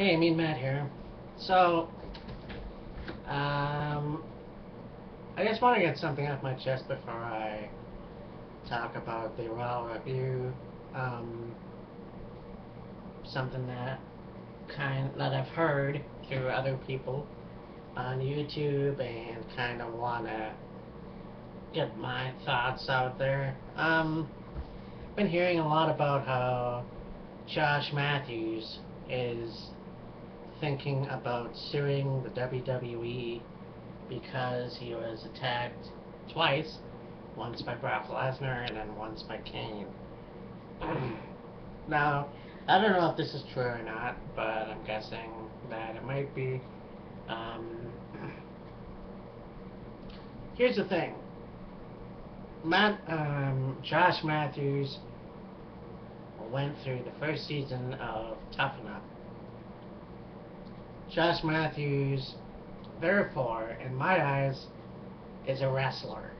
Hey, me and Matt here. So, um, I just want to get something off my chest before I talk about the Raw review. Um, Something that I've heard through other people on YouTube and kind of want to get my thoughts out there. Been hearing a lot about how Josh Matthews is thinking about suing the WWE because he was attacked twice, once by Brock Lesnar and then once by Kane. Now, I don't know if this is true or not, but I'm guessing that it might be. Um, Here's the thing. Josh Matthews went through the first season of Tough Enough. Josh Matthews, therefore, in my eyes, is a wrestler.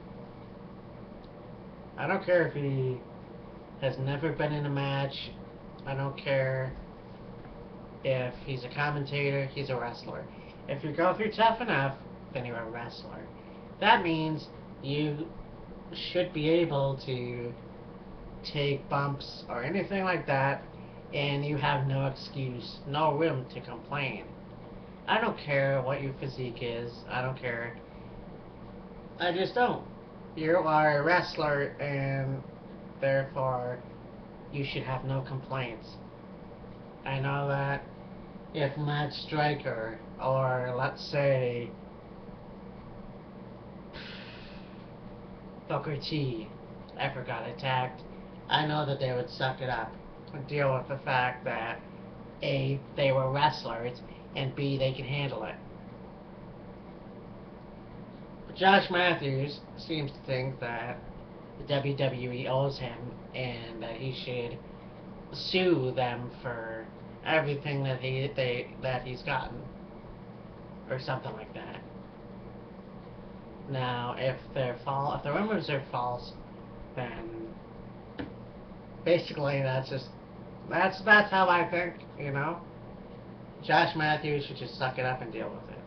I don't care if he has never been in a match. I don't care if he's a commentator. He's a wrestler. If you go through Tough Enough, then you're a wrestler. That means you should be able to take bumps or anything like that, and you have no excuse, no room to complain. I don't care what your physique is. I don't care. I just don't. You are a wrestler, and therefore you should have no complaints. I know that if Matt Striker or let's say Booker T ever got attacked, I know that they would suck it up and deal with the fact that A, they were wrestlers, and B, they can handle it. But Josh Matthews seems to think that the WWE owes him and that he should sue them for everything that he's gotten or something like that. Now, if if the rumors are false, then basically that's how I think. Josh Matthews should just suck it up and deal with it.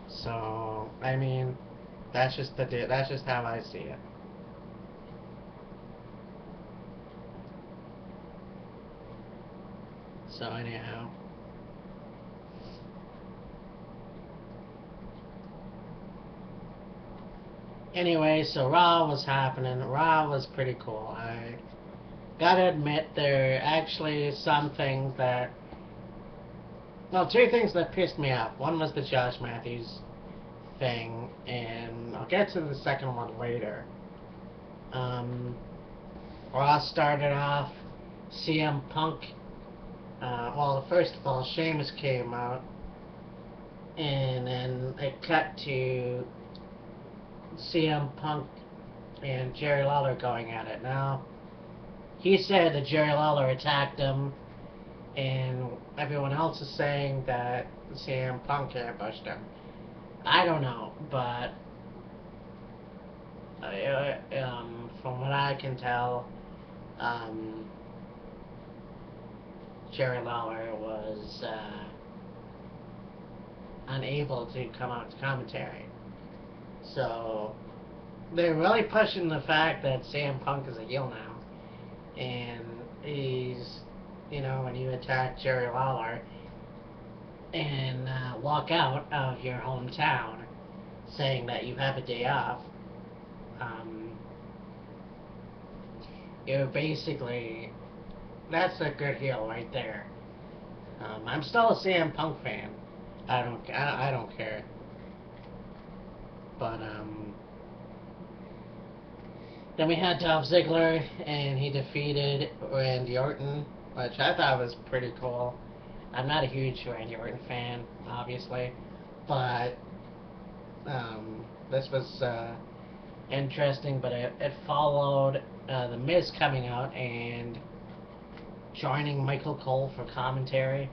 So, I mean, that's just how I see it. So anyhow, so Raw was happening. Raw was pretty cool. I gotta admit, there are actually some things that, well, two things that pissed me off. One was the Josh Matthews thing, and I'll get to the second one later. Um, Raw started off, CM Punk. Well, first of all, Sheamus came out, and then it cut to CM Punk and Jerry Lawler going at it. Now, he said that Jerry Lawler attacked him, and everyone else is saying that CM Punk ambushed him. I don't know, but from what I can tell, um, Jerry Lawler was unable to come out to commentary. So they're really pushing the fact that CM Punk is a heel now, and he's, when you attack Jerry Lawler and walk out of your hometown saying that you have a day off, you're basically, that's a good heel right there. I'm still a CM Punk fan. I don't care. But then we had Dolph Ziggler, and he defeated Randy Orton, which I thought was pretty cool. I'm not a huge Randy Orton fan, obviously, but this was interesting. But it followed The Miz coming out and joining Michael Cole for commentary,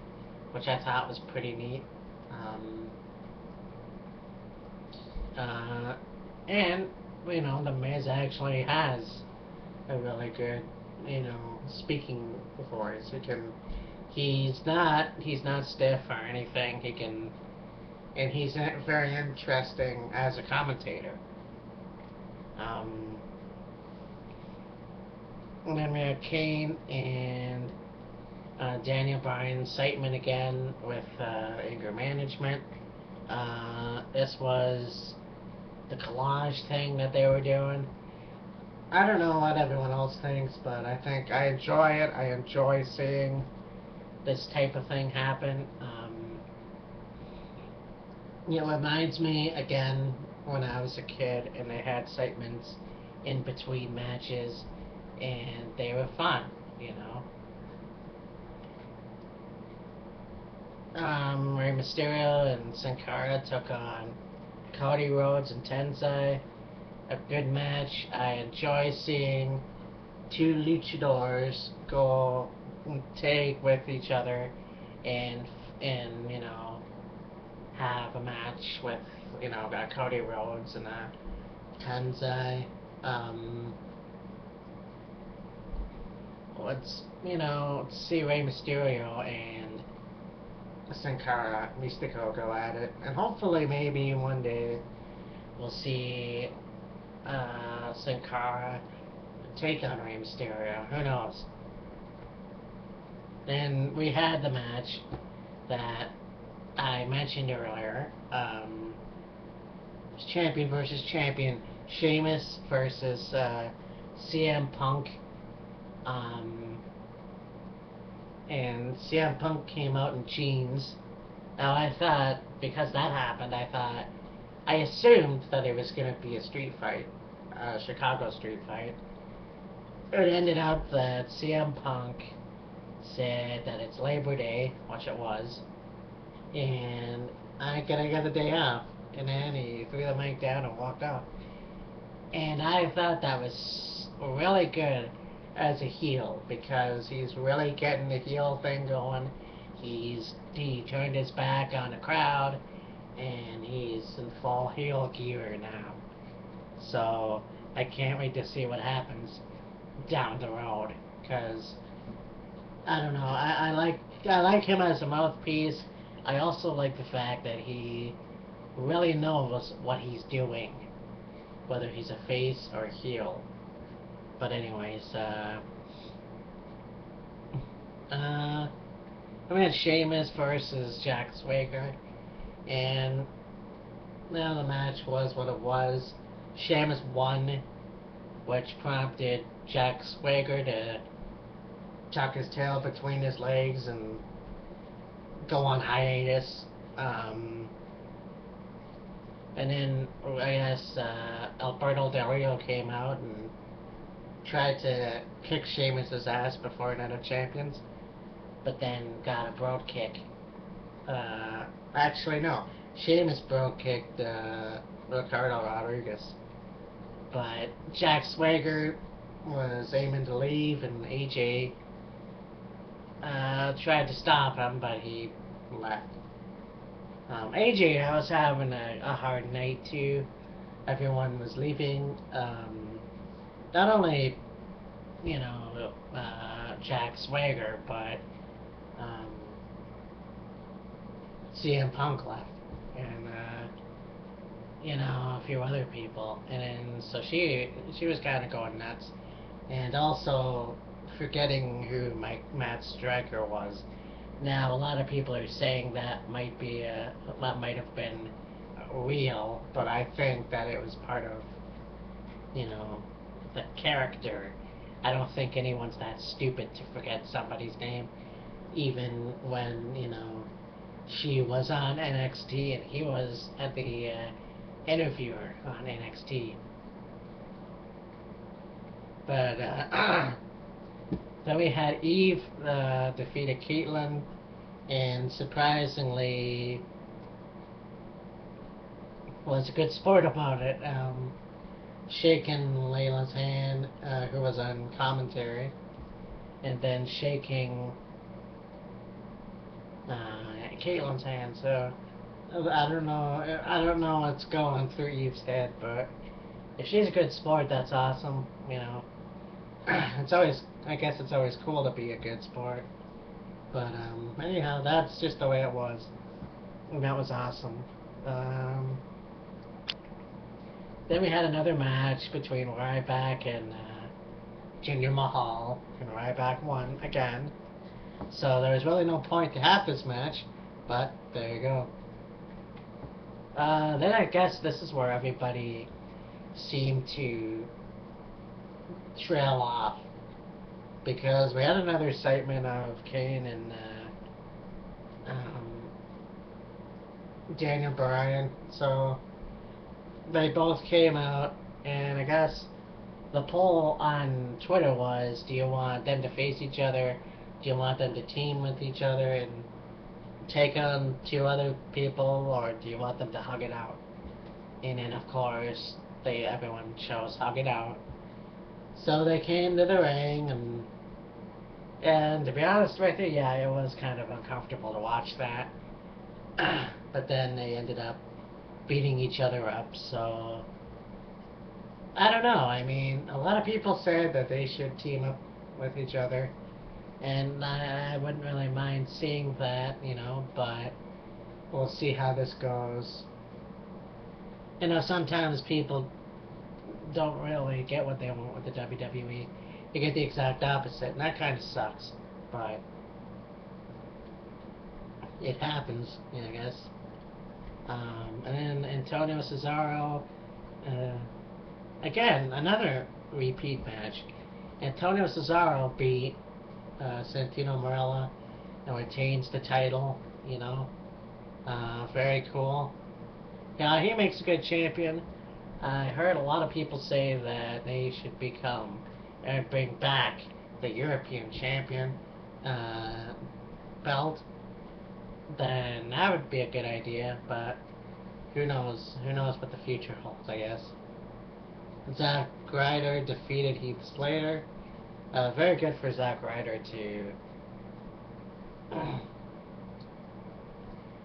which I thought was pretty neat. And The Miz actually has a really good, speaking voice. he's not stiff or anything. He can, and he's very interesting as a commentator. Um, and then we had Kane and Daniel Bryan Sightman again with anger management. This was the collage thing that they were doing. I don't know what everyone else thinks, but I think I enjoy it. I enjoy seeing this type of thing happen. It reminds me again when I was a kid and they had segments in between matches, and they were fun, you know. Rey Mysterio and Sin Cara took on Cody Rhodes and Tenzai. A good match. I enjoy seeing two luchadors go take with each other and have a match with Cody Rhodes and Tenzai. Let's see Rey Mysterio and Sin Cara Mystico go at it, and hopefully maybe one day we'll see Sin Cara take on Rey Mysterio. Who knows? Then we had the match that I mentioned earlier. Champion versus champion. Sheamus versus CM Punk. And CM Punk came out in jeans. Now I thought, because that happened, I assumed that it was going to be a street fight, a Chicago street fight. It ended up that CM Punk said that it's Labor Day, which it was, and I gotta get the day off. And then he threw the mic down and walked off. And I thought that was really good as a heel, because he's really getting the heel thing going. He turned his back on the crowd, and he's in full heel gear now. So I can't wait to see what happens down the road, because I don't know. I like him as a mouthpiece. I also like the fact that he really knows what he's doing, whether he's a face or a heel. But anyways, we had Sheamus versus Jack Swagger, and now the match was what it was. Sheamus won, which prompted Jack Swagger to tuck his tail between his legs and go on hiatus. And then I guess Alberto Del Rio came out and tried to kick Sheamus' ass before Night of Champions, but then got a broad kick. Actually, no. Sheamus broad kicked Ricardo Rodriguez. But Jack Swagger was aiming to leave, and AJ tried to stop him, but he left. AJ was having a hard night too. Everyone was leaving. Not only, Jack Swagger, but CM Punk left, and a few other people, and then so she was kind of going nuts, and also forgetting who Matt Striker was. Now a lot of people are saying that might have been real, but I think that it was part of the character. I don't think anyone's that stupid to forget somebody's name, even when she was on NXT and he was at the interviewer on NXT. But then we had Eve defeated Caitlyn, and surprisingly was a good sport about it. Shaking Layla's hand, who was on commentary, and then shaking Caitlyn's hand. So I don't know what's going through Eve's head, but if she's a good sport, that's awesome. I guess it's always cool to be a good sport. But anyhow, that's just the way it was. And that was awesome. Um, then we had another match between Ryback and Jinder Mahal, and Ryback won again. So there was really no point to have this match, but there you go. Then I guess this is where everybody seemed to trail off, because we had another segment of Kane and Daniel Bryan. So they both came out, and I guess the poll on Twitter was, do you want them to face each other? Do you want them to team with each other and take on two other people, or do you want them to hug it out? And then, of course, everyone chose hug it out. So they came to the ring, and to be honest with you, yeah, it was kind of uncomfortable to watch that. But then they ended up beating each other up, so I don't know. I mean, a lot of people said that they should team up with each other, and I wouldn't really mind seeing that, but we'll see how this goes. Sometimes people don't really get what they want with the WWE. You get the exact opposite, and that kind of sucks, but it happens, I guess. And then Antonio Cesaro, again, another repeat match. Antonio Cesaro beat Santino Marella and retains the title, very cool. Yeah, he makes a good champion. I heard a lot of people say that they should become and bring back the European champion belt. Then that would be a good idea, but who knows? Who knows what the future holds, I guess. Zack Ryder defeated Heath Slater. Very good for Zack Ryder to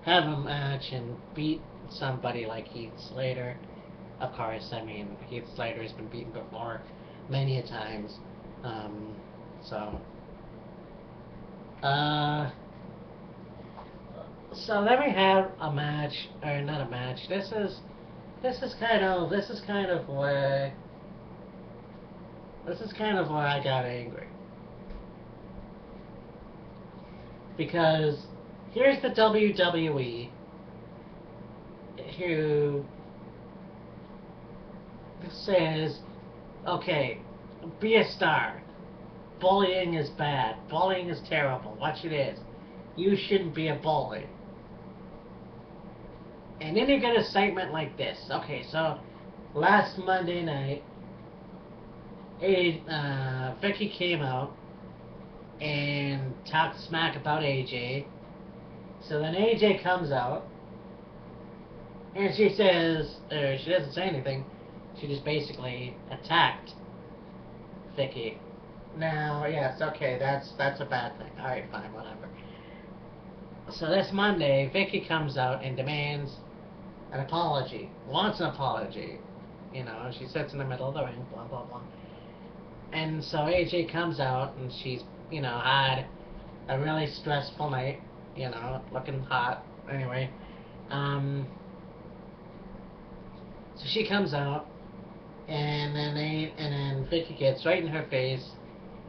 have a match and beat somebody like Heath Slater. Of course, I mean, Heath Slater has been beaten before many a times. So then we have a match, or not a match. This is kind of where I got angry, because here's the WWE who says, okay, be a star. Bullying is bad. Bullying is terrible. Watch it is. You shouldn't be a bully. And then you get a segment like this. Okay, so last Monday night, Vicki came out and talked smack about AJ. So then AJ comes out and she says, or she doesn't say anything. She just basically attacked Vicki. Now, yes, okay, that's a bad thing. Alright, fine, whatever. So this Monday, Vicki comes out and demands an apology. Wants an apology. She sits in the middle of the ring, blah, blah, blah. And so AJ comes out and she's, had a really stressful night, looking hot. Anyway, so she comes out, and then Vicki gets right in her face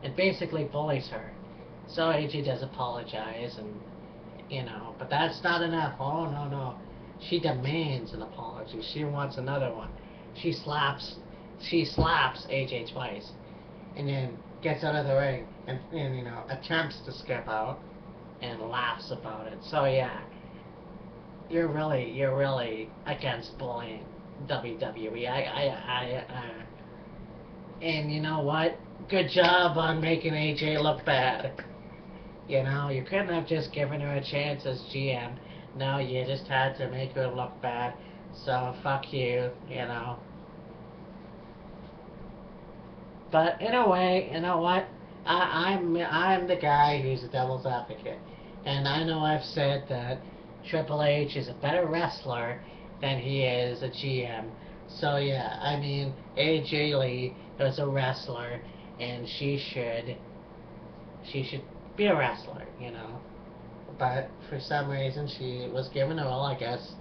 and basically bullies her. So AJ does apologize, and but that's not enough. Oh no. She demands an apology. She wants another one. She slaps AJ twice, and then gets out of the ring and attempts to skip out and laughs about it. So yeah, you're really against bullying, WWE. And you know what? Good job on making AJ look bad. You couldn't have just given her a chance as GM. No, you just had to make her look bad. So fuck you. But in a way, you know what? I'm the guy who's a devil's advocate, and I know I've said that Triple H is a better wrestler than he is a GM. So yeah, I mean, AJ Lee is a wrestler, and she should be a wrestler, you know. But for some reason, she was given a role. I guess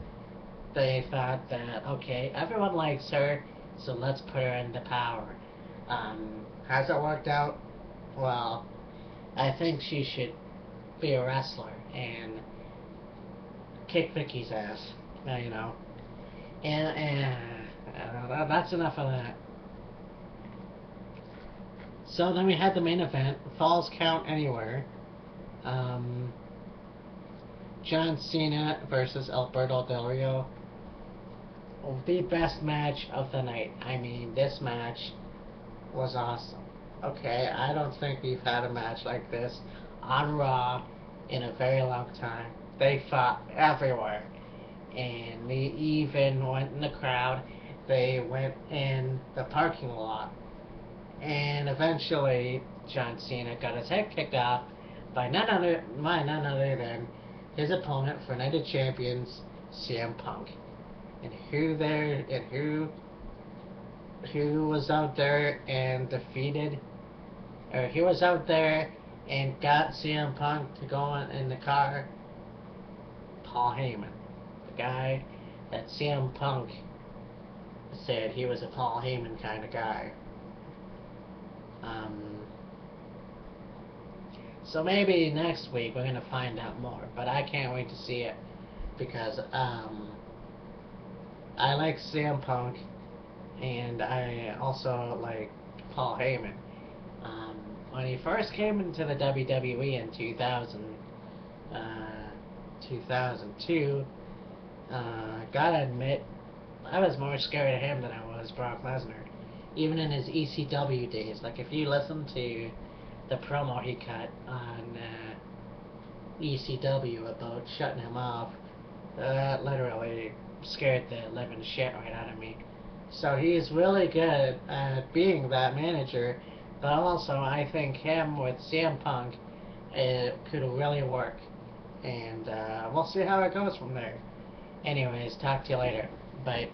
they thought that, okay, everyone likes her, so let's put her into power. Has it worked out? Well, I think she should be a wrestler and kick Vicky's ass. You know. And that's enough of that. So then we had the main event, Falls Count Anywhere. Um, John Cena versus Alberto Del Rio. The best match of the night. I mean, this match was awesome. Okay, I don't think we've had a match like this on Raw in a very long time. They fought everywhere. And they even went in the crowd. They went in the parking lot. And eventually, John Cena got his head kicked off by none other than his opponent for Night of Champions, CM Punk. And who was out there and defeated, or he was out there and got CM Punk to go in the car? Paul Heyman, the guy that CM Punk said he was a Paul Heyman kind of guy. So maybe next week we're gonna find out more, but I can't wait to see it because I like CM Punk and I also like Paul Heyman. When he first came into the WWE in 2002, gotta admit, I was more scared of him than I was Brock Lesnar. Even in his ECW days, like if you listen to the promo he cut on ECW about shutting him off, that literally scared the living shit right out of me. So he's really good at being that manager, but also I think him with CM Punk, it could really work. And we'll see how it goes from there. Anyways, talk to you later. Bye.